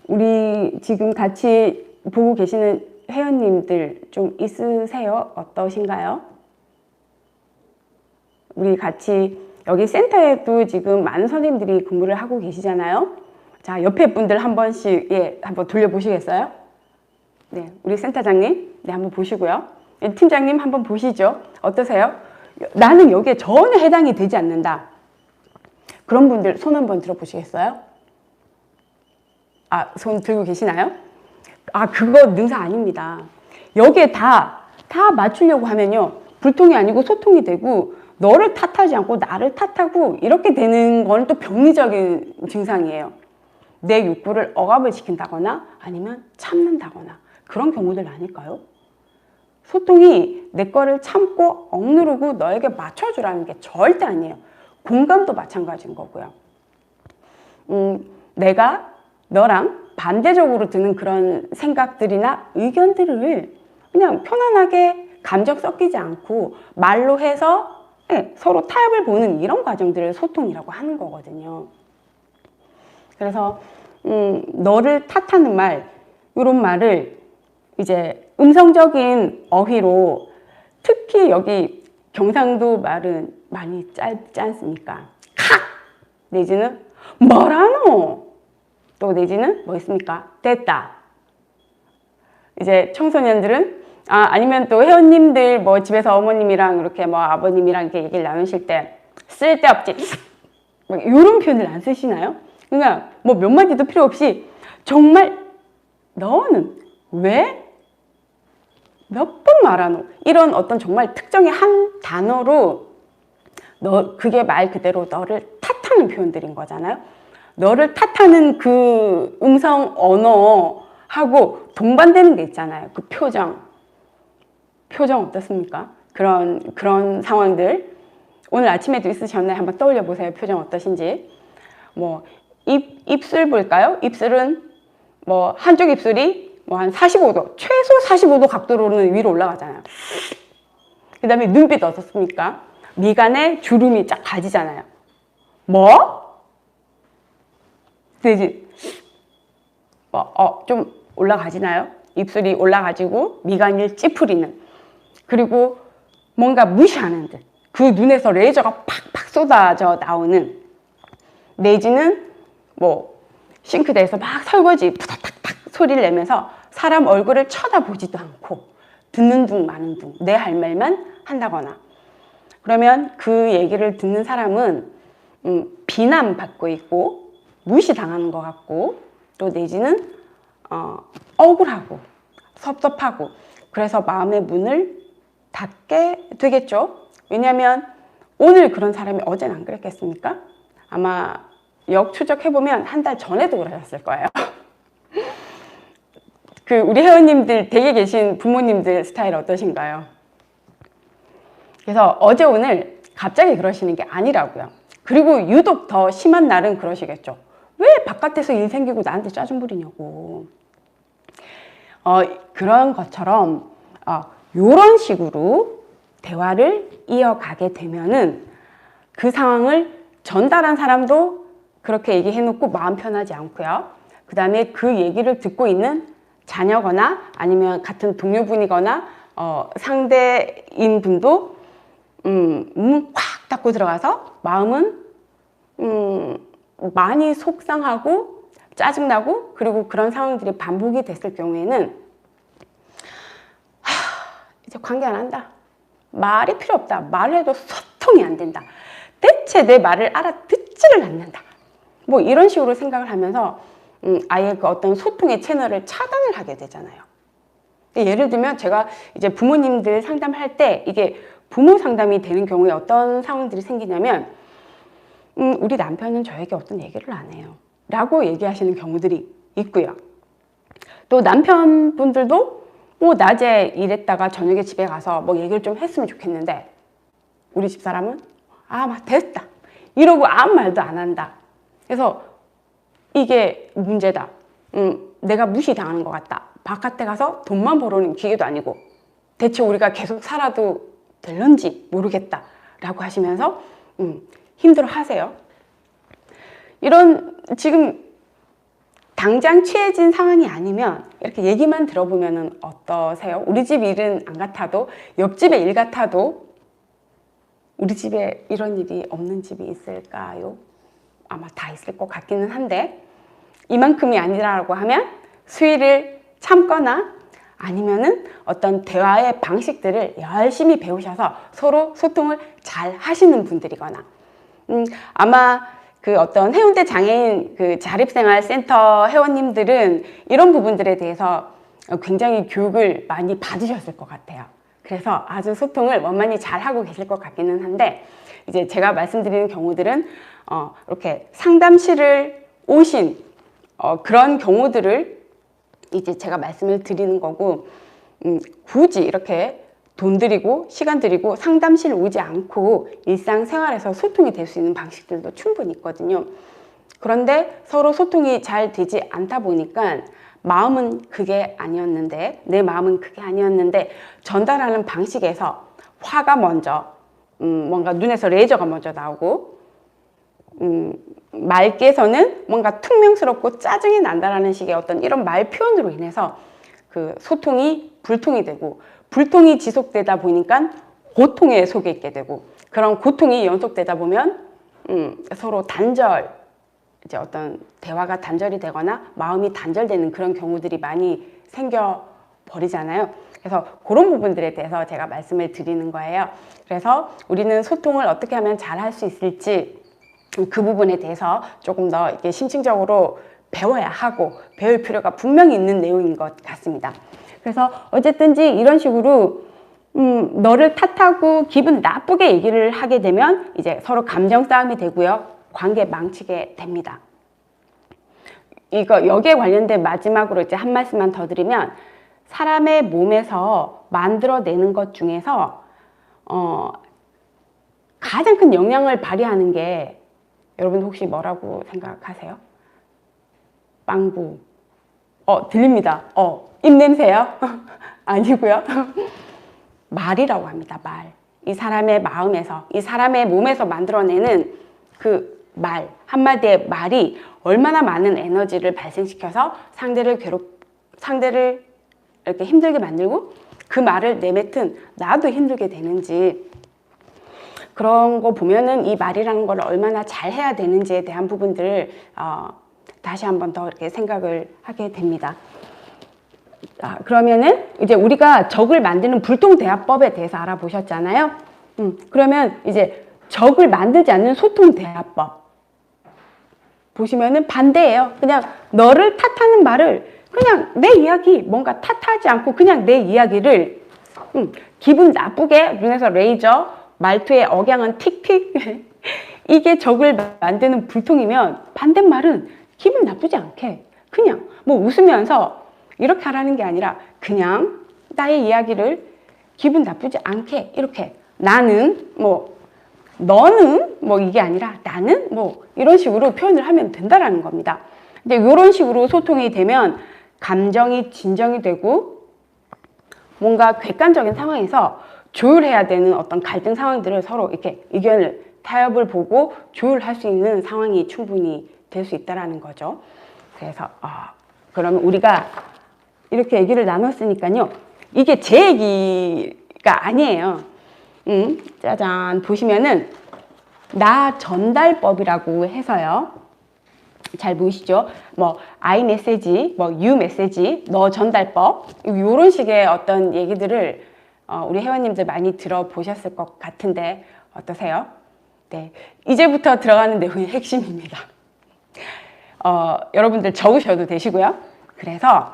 우리 지금 같이 보고 계시는 회원님들 좀 있으세요? 어떠신가요? 우리 같이 여기 센터에도 지금 많은 선생님들이 근무를 하고 계시잖아요. 자, 옆에 분들 한 번씩 한번 돌려보시겠어요? 네, 우리 센터장님, 네, 한번 보시고요. 팀장님 한번 보시죠. 어떠세요? 나는 여기에 전혀 해당이 되지 않는다. 그런 분들 손 한번 들어보시겠어요? 아, 손 들고 계시나요? 아, 그거 능사 아닙니다. 여기에 다 맞추려고 하면요. 불통이 아니고 소통이 되고 너를 탓하지 않고 나를 탓하고 이렇게 되는 건 또 병리적인 증상이에요. 내 욕구를 억압을 시킨다거나 아니면 참는다거나 그런 경우들 아닐까요? 소통이 내 거를 참고 억누르고 너에게 맞춰주라는 게 절대 아니에요. 공감도 마찬가지인 거고요. 내가 너랑 반대적으로 드는 그런 생각들이나 의견들을 그냥 편안하게 감정 섞이지 않고 말로 해서 서로 타협을 보는 이런 과정들을 소통이라고 하는 거거든요. 그래서 너를 탓하는 말, 이런 말을 이제 음성적인 어휘로 특히 여기 경상도 말은 많이 짧지 않습니까? 칵! 내지는 뭐라노? 또 내지는 뭐 있습니까? 됐다. 이제 청소년들은 아니면 또 회원님들 뭐 집에서 어머님이랑 이렇게 뭐 아버님이랑 이렇게 얘기를 나누실 때 쓸데없지 이런 표현을 안 쓰시나요? 그러니까 뭐 몇 마디도 필요 없이 정말 너는 왜 몇 번 말하노? 이런 어떤 정말 특정의 한 단어로 그게 말 그대로 너를 탓하는 표현들인 거잖아요. 너를 탓하는 그 음성 언어하고 동반되는 게 있잖아요. 그 표정 어떻습니까? 그런 상황들 오늘 아침에도 있으셨나요? 한번 떠올려 보세요. 표정 어떠신지. 뭐 입술 볼까요? 입술은 뭐 한쪽 입술이 뭐 한 45도, 최소 45도 각도로는 위로 올라가잖아요. 그 다음에 눈빛 어떻습니까? 미간에 주름이 쫙 가지잖아요. 뭐? 되지? 좀 올라가지나요? 입술이 올라가지고 미간이 찌푸리는. 그리고 뭔가 무시하는 듯. 그 눈에서 레이저가 팍팍 쏟아져 나오는. 내지는 뭐 싱크대에서 막 설거지 푸닥탁탁 소리를 내면서 사람 얼굴을 쳐다보지도 않고 듣는 둥 마는 둥 내 할 말만 한다거나 그러면 그 얘기를 듣는 사람은 비난받고 있고 무시당하는 것 같고 또 내지는 억울하고 섭섭하고 그래서 마음의 문을 닫게 되겠죠. 왜냐하면 오늘 그런 사람이 어제는 안 그랬겠습니까? 아마 역추적해보면 한 달 전에도 그러셨을 거예요. 우리 회원님들 댁에 계신 부모님들 스타일 어떠신가요? 그래서 어제 오늘 갑자기 그러시는 게 아니라고요. 그리고 유독 더 심한 날은 그러시겠죠. 왜 바깥에서 일 생기고 나한테 짜증 부리냐고. 그런 것처럼 이런 식으로 대화를 이어가게 되면은 그 상황을 전달한 사람도 그렇게 얘기해놓고 마음 편하지 않고요. 그 다음에 그 얘기를 듣고 있는 자녀거나 아니면 같은 동료분이거나 상대인 분도 문 꽉 닫고 들어가서 마음은 많이 속상하고 짜증나고, 그리고 그런 상황들이 반복이 됐을 경우에는 이제 관계 안 한다. 말이 필요 없다. 말을 해도 소통이 안 된다. 대체 내 말을 알아듣지를 않는다. 뭐 이런 식으로 생각을 하면서 아예 그 어떤 소통의 채널을 차단을 하게 되잖아요. 예를 들면 제가 이제 부모님들 상담할 때 이게 부모 상담이 되는 경우에 어떤 상황들이 생기냐면 우리 남편은 저에게 어떤 얘기를 안 해요 라고 얘기하시는 경우들이 있고요. 또 남편분들도 뭐 낮에 일했다가 저녁에 집에 가서 뭐 얘기를 좀 했으면 좋겠는데 우리 집사람은 막 됐다 이러고 아무 말도 안 한다. 그래서 이게 문제다. 내가 무시당하는 것 같다. 바깥에 가서 돈만 벌어오는 기계도 아니고 대체 우리가 계속 살아도 될런지 모르겠다 라고 하시면서 힘들어 하세요. 이런 지금 당장 취해진 상황이 아니면 이렇게 얘기만 들어보면 어떠세요? 우리 집 일은 안 같아도 옆집의 일 같아도 우리 집에 이런 일이 없는 집이 있을까요? 아마 다 있을 것 같기는 한데 이만큼이 아니라고 하면 수위를 참거나 아니면은 어떤 대화의 방식들을 열심히 배우셔서 서로 소통을 잘 하시는 분들이거나 아마 그 어떤 해운대 장애인 그 자립생활센터 회원님들은 이런 부분들에 대해서 굉장히 교육을 많이 받으셨을 것 같아요. 그래서 아주 소통을 원만히 잘 하고 계실 것 같기는 한데 이제 제가 말씀드리는 경우들은 이렇게 상담실을 오신 그런 경우들을 이제 제가 말씀을 드리는 거고 굳이 이렇게 돈 들이고 시간 들이고 상담실 오지 않고 일상생활에서 소통이 될 수 있는 방식들도 충분히 있거든요. 그런데 서로 소통이 잘 되지 않다 보니까 마음은 그게 아니었는데 내 마음은 그게 아니었는데 전달하는 방식에서 화가 먼저 뭔가 눈에서 레이저가 먼저 나오고 말께서는 뭔가 퉁명스럽고 짜증이 난다라는 식의 어떤 이런 말 표현으로 인해서 그 소통이 불통이 되고 불통이 지속되다 보니까 고통에 속에 있게 되고 그런 고통이 연속되다 보면 서로 단절, 이제 어떤 대화가 단절이 되거나 마음이 단절되는 그런 경우들이 많이 생겨버리잖아요. 그래서 그런 부분들에 대해서 제가 말씀을 드리는 거예요. 그래서 우리는 소통을 어떻게 하면 잘 할 수 있을지 그 부분에 대해서 조금 더 이렇게 심층적으로 배워야 하고 배울 필요가 분명히 있는 내용인 것 같습니다. 그래서 어쨌든지 이런 식으로 너를 탓하고 기분 나쁘게 얘기를 하게 되면 이제 서로 감정 싸움이 되고요. 관계 망치게 됩니다. 여기에 관련된 마지막으로 이제 한 말씀만 더 드리면 사람의 몸에서 만들어내는 것 중에서 가장 큰 영향을 발휘하는 게 여러분 혹시 뭐라고 생각하세요? 빵구. 들립니다. 입냄새요? 아니고요. 말이라고 합니다. 말. 이 사람의 마음에서, 이 사람의 몸에서 만들어내는 그 말, 한마디의 말이 얼마나 많은 에너지를 발생시켜서 상대를 이렇게 힘들게 만들고 그 말을 내뱉은 나도 힘들게 되는지 그런 거 보면은 이 말이라는 걸 얼마나 잘 해야 되는지에 대한 부분들을 다시 한번 더 이렇게 생각을 하게 됩니다. 그러면은 이제 우리가 적을 만드는 불통대화법에 대해서 알아보셨잖아요. 그러면 이제 적을 만들지 않는 소통대화법 보시면은 반대예요. 그냥 너를 탓하는 말을 그냥 내 이야기 뭔가 탓하지 않고 그냥 내 이야기를 기분 나쁘게 눈에서 레이저 말투의 억양은 틱틱 이게 적을 만드는 불통이면 반대말은 기분 나쁘지 않게 그냥 뭐 웃으면서 이렇게 하라는 게 아니라 그냥 나의 이야기를 기분 나쁘지 않게 이렇게 나는 뭐 너는 뭐 이게 아니라 나는 뭐 이런 식으로 표현을 하면 된다라는 겁니다. 근데 이런 식으로 소통이 되면 감정이 진정이 되고 뭔가 객관적인 상황에서 조율해야 되는 어떤 갈등 상황들을 서로 이렇게 의견을 타협을 보고 조율할 수 있는 상황이 충분히 될 수 있다라는 거죠. 그래서 그러면 우리가 이렇게 얘기를 나눴으니까요. 이게 제 얘기가 아니에요. 짜잔 보시면은 나 전달법이라고 해서요. 잘 보이시죠? 뭐 I 메시지, 뭐 you 메시지, 너 전달법 이런 식의 어떤 얘기들을 우리 회원님들 많이 들어보셨을 것 같은데 어떠세요? 네, 이제부터 들어가는 내용이 핵심입니다. 여러분들 적으셔도 되시고요. 그래서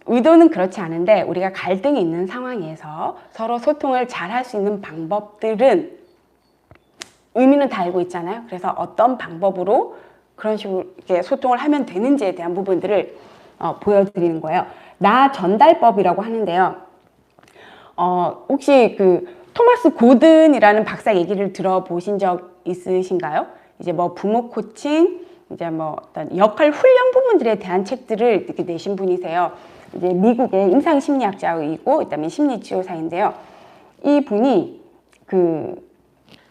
의도는 그렇지 않은데 우리가 갈등이 있는 상황에서 서로 소통을 잘 할 수 있는 방법들은 의미는 다 알고 있잖아요. 그래서 어떤 방법으로 그런 식으로 이렇게 소통을 하면 되는지에 대한 부분들을 보여드리는 거예요. 나 전달법이라고 하는데요. 혹시 그 토마스 고든이라는 박사 얘기를 들어보신 적 있으신가요? 이제 뭐 부모 코칭, 이제 뭐 어떤 역할 훈련 부분들에 대한 책들을 이렇게 내신 분이세요. 이제 미국의 임상 심리학자이고 그다음에 심리치료사인데요. 이 분이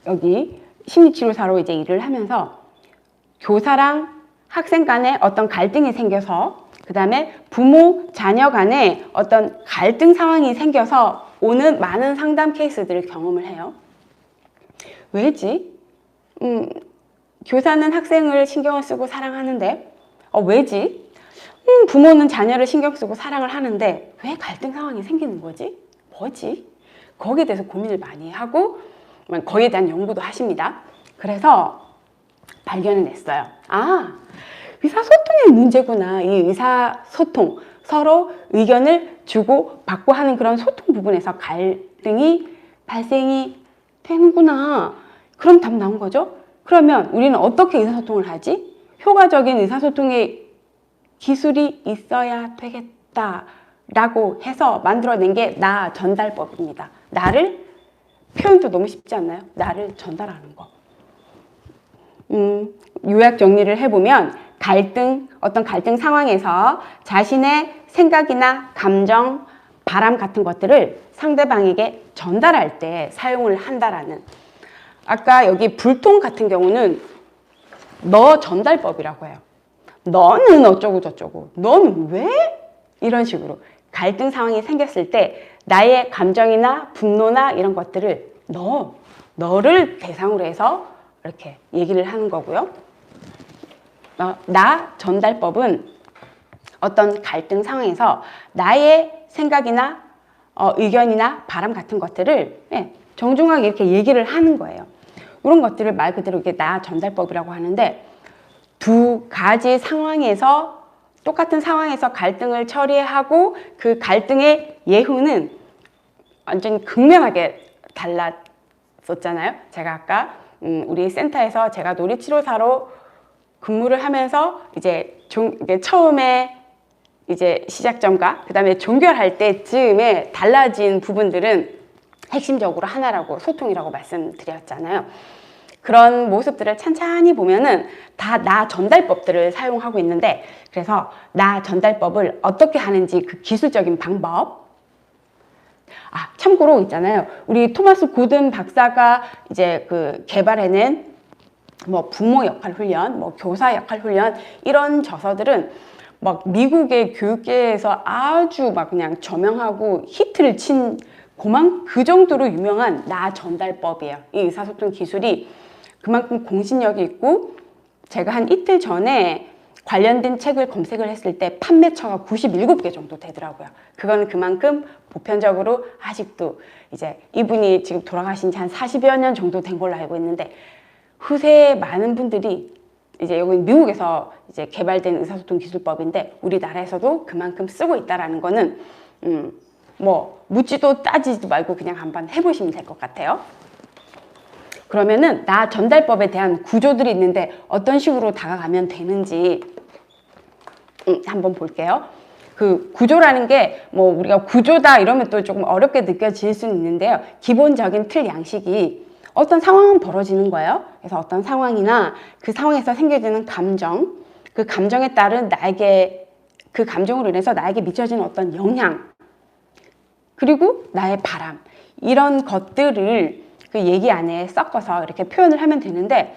여기 심리치료사로 이제 일을 하면서 교사랑 학생 간에 어떤 갈등이 생겨서 그다음에 부모 자녀 간에 어떤 갈등 상황이 생겨서 오는 많은 상담 케이스들을 경험을 해요. 왜지? 교사는 학생을 신경을 쓰고 사랑하는데 왜지? 부모는 자녀를 신경 쓰고 사랑을 하는데 왜 갈등 상황이 생기는 거지? 뭐지? 거기에 대해서 고민을 많이 하고 거기에 대한 연구도 하십니다. 그래서 발견을 했어요. 의사소통의 문제구나. 이 의사소통, 서로 의견을 주고 받고 하는 그런 소통 부분에서 갈등이 발생이 되는구나. 그럼 답 나온 거죠? 그러면 우리는 어떻게 의사소통을 하지? 효과적인 의사소통의 기술이 있어야 되겠다라고 해서 만들어낸 게 나 전달법입니다. 나를 표현도 너무 쉽지 않나요? 나를 전달하는 거. 요약 정리를 해보면 어떤 갈등 상황에서 자신의 생각이나 감정, 바람 같은 것들을 상대방에게 전달할 때 사용을 한다라는. 아까 여기 불통 같은 경우는 너 전달법이라고 해요. 너는 어쩌고 저쩌고, 너는 왜? 이런 식으로 갈등 상황이 생겼을 때 나의 감정이나 분노나 이런 것들을 너를 대상으로 해서 이렇게 얘기를 하는 거고요. 나 전달법은 어떤 갈등 상황에서 나의 생각이나 의견이나 바람 같은 것들을 정중하게 이렇게 얘기를 하는 거예요. 이런 것들을 말 그대로 이게 나 전달법이라고 하는데 두 가지 상황에서 똑같은 상황에서 갈등을 처리하고 그 갈등의 예후는 완전히 극명하게 달랐었잖아요. 제가 아까 우리 센터에서 제가 놀이치료사로 근무를 하면서 이제 처음에 이제 시작점과 그 다음에 종결할 때쯤에 달라진 부분들은 핵심적으로 하나라고 소통이라고 말씀드렸잖아요. 그런 모습들을 찬찬히 보면은 다 나 전달법들을 사용하고 있는데 그래서 나 전달법을 어떻게 하는지 그 기술적인 방법 참고로 있잖아요. 우리 토마스 고든 박사가 이제 개발해낸 뭐 부모 역할 훈련, 뭐 교사 역할 훈련 이런 저서들은 막 미국의 교육계에서 아주 막 그냥 저명하고 히트를 친 그 정도로 유명한 나 전달법이에요. 이 의사소통 기술이 그만큼 공신력이 있고 제가 한 이틀 전에 관련된 책을 검색을 했을 때 판매처가 97개 정도 되더라고요. 그거는 그만큼 보편적으로 아직도 이제 이분이 지금 돌아가신 지 한 40여 년 정도 된 걸로 알고 있는데 후세에 많은 분들이 이제 여기 미국에서 이제 개발된 의사소통 기술법인데 우리나라에서도 그만큼 쓰고 있다라는 거는 뭐 묻지도 따지지도 말고 그냥 한번 해보시면 될 것 같아요. 그러면은 나 전달법에 대한 구조들이 있는데 어떤 식으로 다가가면 되는지 한번 볼게요. 그 구조라는 게 뭐 우리가 구조다 이러면 또 조금 어렵게 느껴질 수는 있는데요. 기본적인 틀 양식이 어떤 상황은 벌어지는 거예요. 그래서 어떤 상황이나 그 상황에서 생겨지는 감정, 그 감정에 따른 나에게 그 감정으로 인해서 나에게 미쳐지는 어떤 영향, 그리고 나의 바람, 이런 것들을 그 얘기 안에 섞어서 이렇게 표현을 하면 되는데,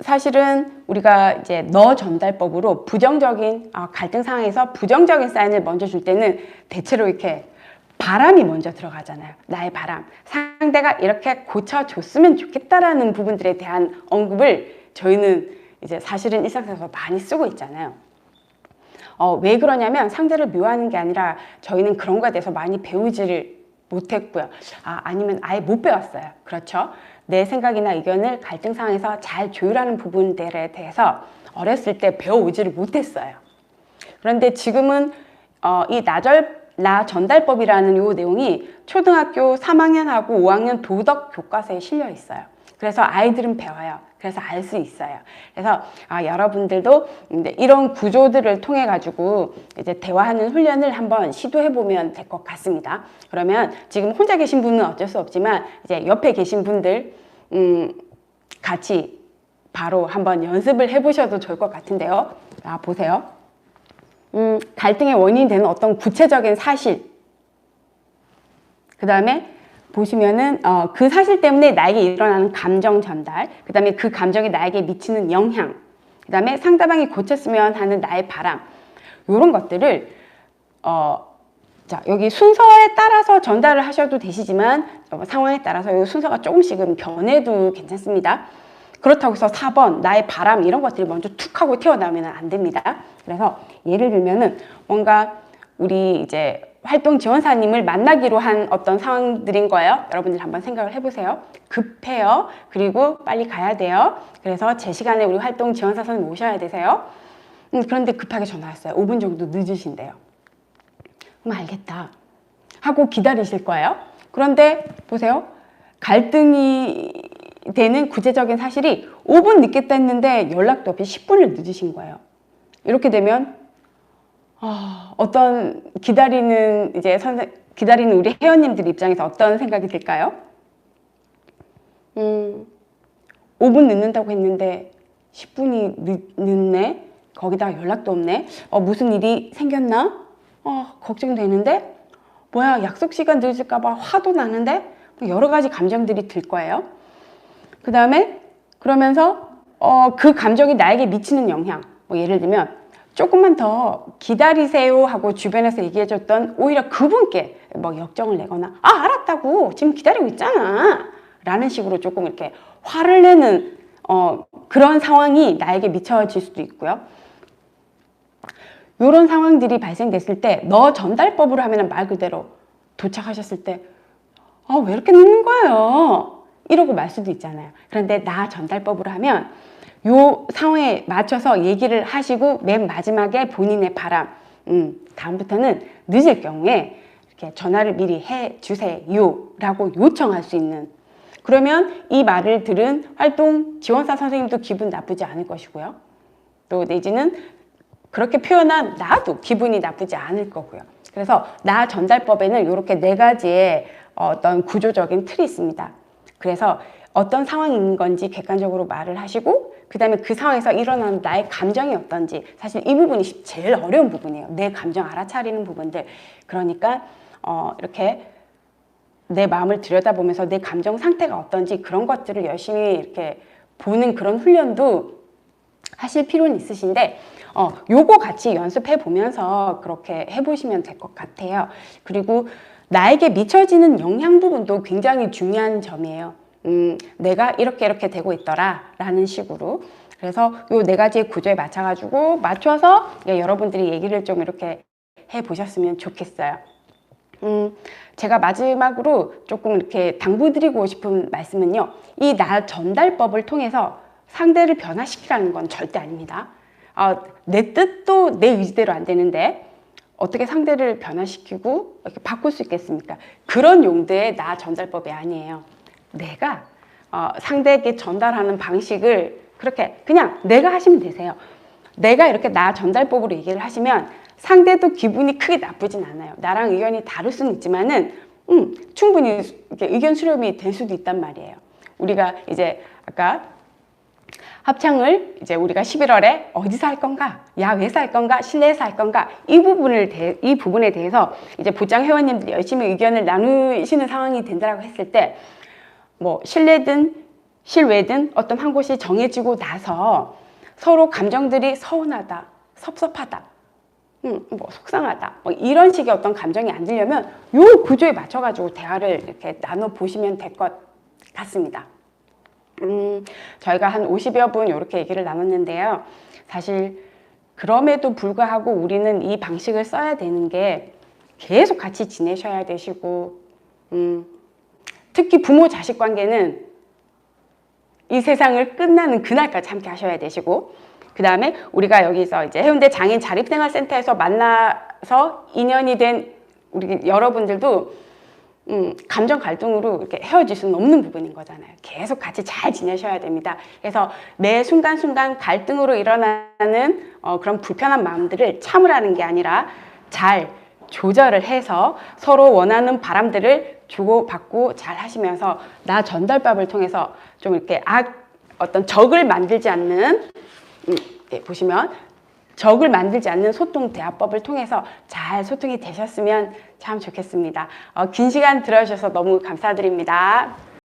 사실은 우리가 이제 너 전달법으로 부정적인 갈등 상황에서 부정적인 사인을 먼저 줄 때는 대체로 이렇게 바람이 먼저 들어가잖아요. 나의 바람. 상대가 이렇게 고쳐줬으면 좋겠다라는 부분들에 대한 언급을 저희는 이제 사실은 일상생활에서 많이 쓰고 있잖아요. 왜 그러냐면 상대를 묘하는 게 아니라 저희는 그런 거에 대해서 많이 배우지를 못했고요. 아니면 아예 못 배웠어요. 그렇죠? 내 생각이나 의견을 갈등 상황에서 잘 조율하는 부분들에 대해서 어렸을 때 배워오지를 못했어요. 그런데 지금은 이 나 전달법이라는 이 내용이 초등학교 3학년하고 5학년 도덕 교과서에 실려 있어요. 그래서 아이들은 배워요. 그래서 알 수 있어요. 그래서 여러분들도 이제 이런 구조들을 통해 가지고 이제 대화하는 훈련을 한번 시도해 보면 될 것 같습니다. 그러면 지금 혼자 계신 분은 어쩔 수 없지만 이제 옆에 계신 분들 같이 바로 한번 연습을 해 보셔도 좋을 것 같은데요. 보세요. 갈등의 원인이 되는 어떤 구체적인 사실, 그 다음에 보시면은 그 사실 때문에 나에게 일어나는 감정 전달, 그 다음에 그 감정이 나에게 미치는 영향, 그 다음에 상대방이 고쳤으면 하는 나의 바람, 이런 것들을 자, 여기 순서에 따라서 전달을 하셔도 되시지만 상황에 따라서 이 순서가 조금씩은 변해도 괜찮습니다. 그렇다고 해서 4번 나의 바람 이런 것들이 먼저 툭 하고 튀어나오면 안 됩니다. 그래서 예를 들면은 뭔가 우리 이제 활동 지원사님을 만나기로 한 어떤 상황들인 거예요. 여러분들 한번 생각을 해보세요. 급해요. 그리고 빨리 가야 돼요. 그래서 제 시간에 우리 활동 지원사 선생님 오셔야 되세요. 그런데 급하게 전화 왔어요. 5분 정도 늦으신대요. 그럼 알겠다 하고 기다리실 거예요. 그런데 보세요. 갈등이 되는 구체적인 사실이 5분 늦겠다 했는데 연락도 없이 10분을 늦으신 거예요. 이렇게 되면 어떤 기다리는 우리 회원님들 입장에서 어떤 생각이 들까요? 5분 늦는다고 했는데 10분이 늦네? 거기다 연락도 없네? 무슨 일이 생겼나? 걱정되는데? 뭐야, 약속 시간 늦을까봐 화도 나는데? 여러 가지 감정들이 들 거예요. 그 다음에 그러면서 그 감정이 나에게 미치는 영향, 예를 들면 조금만 더 기다리세요 하고 주변에서 얘기해줬던 오히려 그분께 역정을 내거나 알았다고 지금 기다리고 있잖아 라는 식으로 조금 이렇게 화를 내는 그런 상황이 나에게 미쳐질 수도 있고요. 이런 상황들이 발생됐을 때 너 전달법으로 하면 말 그대로 도착하셨을 때 왜 이렇게 늦는 거예요? 이러고 말 수도 있잖아요. 그런데 나 전달법으로 하면 요 상황에 맞춰서 얘기를 하시고 맨 마지막에 본인의 바람, 다음부터는 늦을 경우에 이렇게 전화를 미리 해 주세요 라고 요청할 수 있는, 그러면 이 말을 들은 활동 지원사 선생님도 기분 나쁘지 않을 것이고요. 또 내지는 그렇게 표현한 나도 기분이 나쁘지 않을 거고요. 그래서 나 전달법에는 이렇게 4가지의 어떤 구조적인 틀이 있습니다. 그래서 어떤 상황인 건지 객관적으로 말을 하시고, 그 다음에 그 상황에서 일어나는 나의 감정이 어떤지, 사실 이 부분이 제일 어려운 부분이에요. 내 감정 알아차리는 부분들. 그러니까 이렇게 내 마음을 들여다보면서 내 감정 상태가 어떤지 그런 것들을 열심히 이렇게 보는 그런 훈련도 하실 필요는 있으신데 요거 같이 연습해 보면서 그렇게 해보시면 될 것 같아요. 그리고 나에게 미쳐지는 영향 부분도 굉장히 중요한 점이에요. 내가 이렇게 되고 있더라 라는 식으로. 그래서 요 4가지의 구조에 맞춰서 여러분들이 얘기를 좀 이렇게 해 보셨으면 좋겠어요. 제가 마지막으로 조금 이렇게 당부드리고 싶은 말씀은요, 이 나 전달법을 통해서 상대를 변화시키라는 건 절대 아닙니다. 내 뜻도 내 의지대로 안 되는데 어떻게 상대를 변화시키고 이렇게 바꿀 수 있겠습니까? 그런 용도의 나 전달법이 아니에요. 내가 상대에게 전달하는 방식을 그렇게 그냥 내가 하시면 되세요. 내가 이렇게 나 전달법으로 얘기를 하시면 상대도 기분이 크게 나쁘진 않아요. 나랑 의견이 다를 수는 있지만은 충분히 이렇게 의견 수렴이 될 수도 있단 말이에요. 우리가 이제 아까 합창을 이제 우리가 11월에 어디서 할 건가, 야외에서 할 건가, 실내에서 할 건가, 이 부분에 대해서 이제 보장 회원님들이 열심히 의견을 나누시는 상황이 된다고 했을 때, 뭐 실내든 실외든 어떤 한 곳이 정해지고 나서 서로 감정들이 서운하다, 섭섭하다, 뭐 속상하다, 뭐 이런 식의 어떤 감정이 안 들려면 요 구조에 맞춰가지고 대화를 이렇게 나눠 보시면 될 것 같습니다. 저희가 한 50여 분 이렇게 얘기를 나눴는데요. 사실 그럼에도 불구하고 우리는 이 방식을 써야 되는 게 계속 같이 지내셔야 되시고, 특히 부모 자식 관계는 이 세상을 끝나는 그날까지 함께 하셔야 되시고, 그 다음에 우리가 여기서 이제 해운대 장애인 자립생활센터에서 만나서 인연이 된 우리 여러분들도 감정 갈등으로 이렇게 헤어질 수는 없는 부분인 거잖아요. 계속 같이 잘 지내셔야 됩니다. 그래서 매 순간순간 갈등으로 일어나는 그런 불편한 마음들을 참으라는 게 아니라 잘 조절을 해서 서로 원하는 바람들을 주고받고 잘 하시면서 나 전달법을 통해서 좀 이렇게 어떤 적을 만들지 않는, 보시면 적을 만들지 않는 소통 대화법을 통해서 잘 소통이 되셨으면 참 좋겠습니다. 긴 시간 들어주셔서 너무 감사드립니다.